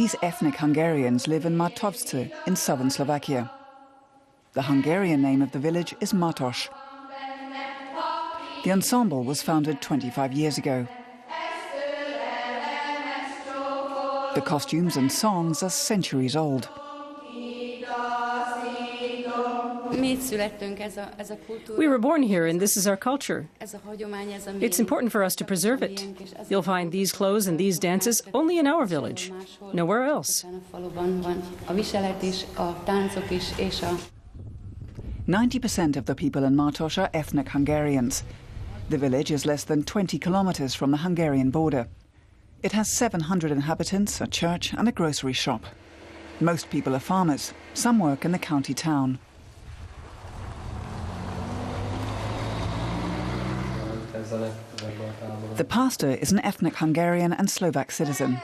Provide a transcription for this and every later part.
These ethnic Hungarians live in Matovce in southern Slovakia. The Hungarian name of the village is Matos. The ensemble was founded 25 years ago. The costumes and songs are centuries old. We were born here and this is our culture. It's important for us to preserve it. You'll find these clothes and these dances only in our village, nowhere else. 90% of the people in Matos are ethnic Hungarians. The village is less than 20 kilometers from the Hungarian border. It has 700 inhabitants, a church and a grocery shop. Most people are farmers. Some work in the county town. The pastor is an ethnic Hungarian and Slovak citizen.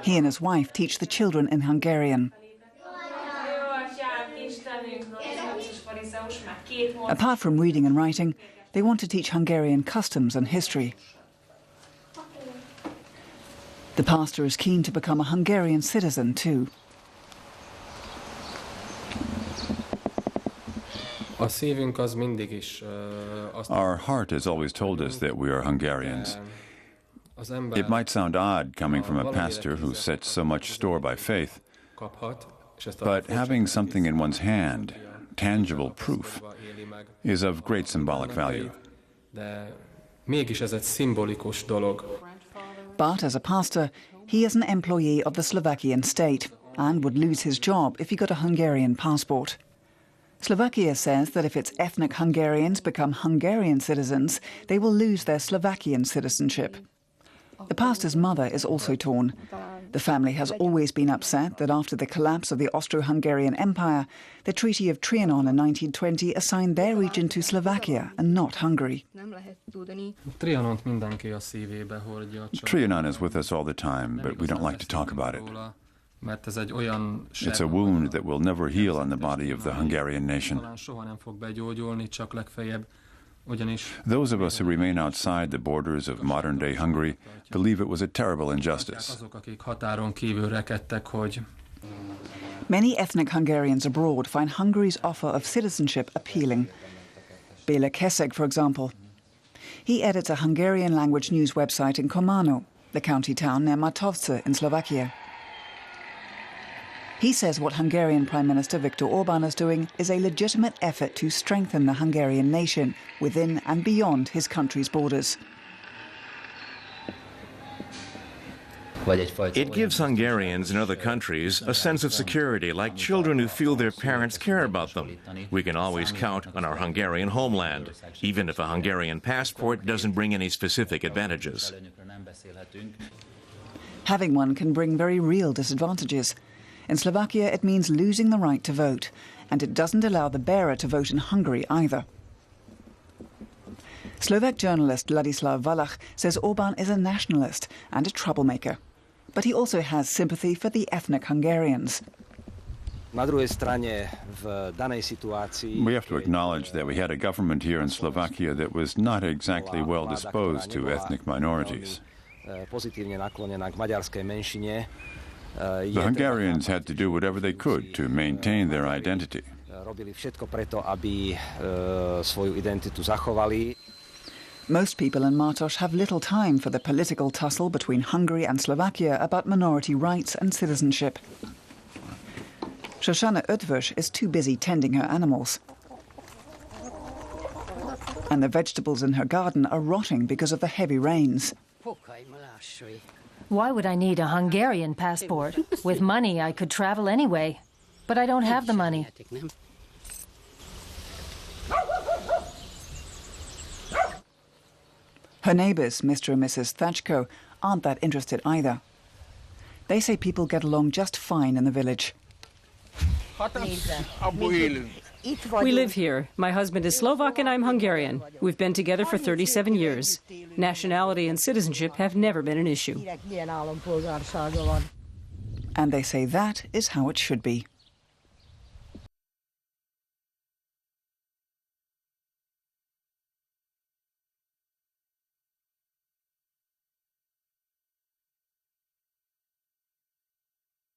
He and his wife teach the children in Hungarian. Apart from reading and writing, they want to teach Hungarian customs and history. The pastor is keen to become a Hungarian citizen too. Our heart has always told us that we are Hungarians. It might sound odd coming from a pastor who sets so much store by faith, but having something in one's hand, tangible proof, is of great symbolic value. But as a pastor, he is an employee of the Slovakian state and would lose his job if he got a Hungarian passport. Slovakia says that if its ethnic Hungarians become Hungarian citizens, they will lose their Slovakian citizenship. The pastor's mother is also torn. The family has always been upset that after the collapse of the Austro-Hungarian Empire, the Treaty of Trianon in 1920 assigned their region to Slovakia and not Hungary. Trianon is with us all the time, but we don't like to talk about it. It's a wound that will never heal on the body of the Hungarian nation. Those of us who remain outside the borders of modern-day Hungary believe it was a terrible injustice. Many ethnic Hungarians abroad find Hungary's offer of citizenship appealing. Béla Keszeg, for example. He edits a Hungarian-language news website in Komárno, the county town near Matovce in Slovakia. He says what Hungarian Prime Minister Viktor Orban is doing is a legitimate effort to strengthen the Hungarian nation within and beyond his country's borders. It gives Hungarians in other countries a sense of security, like children who feel their parents care about them. We can always count on our Hungarian homeland, even if a Hungarian passport doesn't bring any specific advantages. Having one can bring very real disadvantages. In Slovakia, it means losing the right to vote, and it doesn't allow the bearer to vote in Hungary either. Slovak journalist Ladislav Valach says Orban is a nationalist and a troublemaker, but he also has sympathy for the ethnic Hungarians. We have to acknowledge that we had a government here in Slovakia that was not exactly well disposed to ethnic minorities. The Hungarians had to do whatever they could to maintain their identity. Most people in Matos have little time for the political tussle between Hungary and Slovakia about minority rights and citizenship. Shoshana Ötvös is too busy tending her animals. And the vegetables in her garden are rotting because of the heavy rains. Why would I need a Hungarian passport? With money, I could travel anyway. But I don't have the money. Her neighbours, Mr. and Mrs. Thatchko, aren't that interested either. They say people get along just fine in the village. We live here. My husband is Slovak and I'm Hungarian. We've been together for 37 years. Nationality and citizenship have never been an issue. And they say that is how it should be.